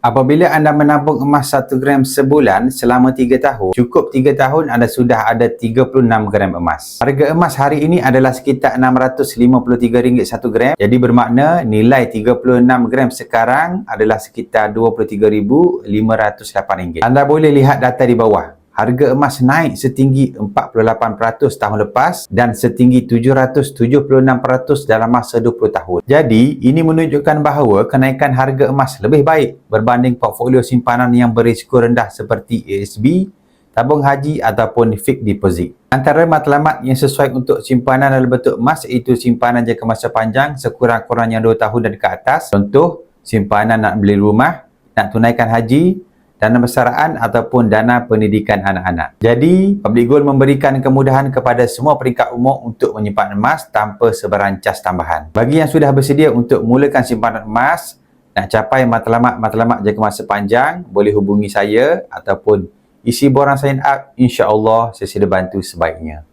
Apabila anda menabung emas 1 gram sebulan selama 3 tahun, cukup 3 tahun anda sudah ada 36 gram emas. Harga emas hari ini adalah sekitar RM653 1 gram. Jadi bermakna nilai 36 gram sekarang adalah sekitar RM23,508. Anda boleh lihat data di bawah. Harga emas naik setinggi 48% tahun lepas dan setinggi 776% dalam masa 20 tahun. Jadi, ini menunjukkan bahawa kenaikan harga emas lebih baik berbanding portfolio simpanan yang berisiko rendah seperti ASB, tabung haji ataupun fixed deposit. Antara matlamat yang sesuai untuk simpanan dalam bentuk emas iaitu simpanan jangka masa panjang sekurang-kurangnya 2 tahun dan ke atas. Contoh, simpanan nak beli rumah, nak tunaikan haji, dana bersaraan ataupun dana pendidikan anak-anak. Jadi, Public Gold memberikan kemudahan kepada semua peringkat umur untuk menyimpan emas tanpa sebarang cas tambahan. Bagi yang sudah bersedia untuk mulakan simpanan emas, nak capai matlamat jangka masa panjang, boleh hubungi saya ataupun isi borang sign up. InsyaAllah saya sedia bantu sebaiknya.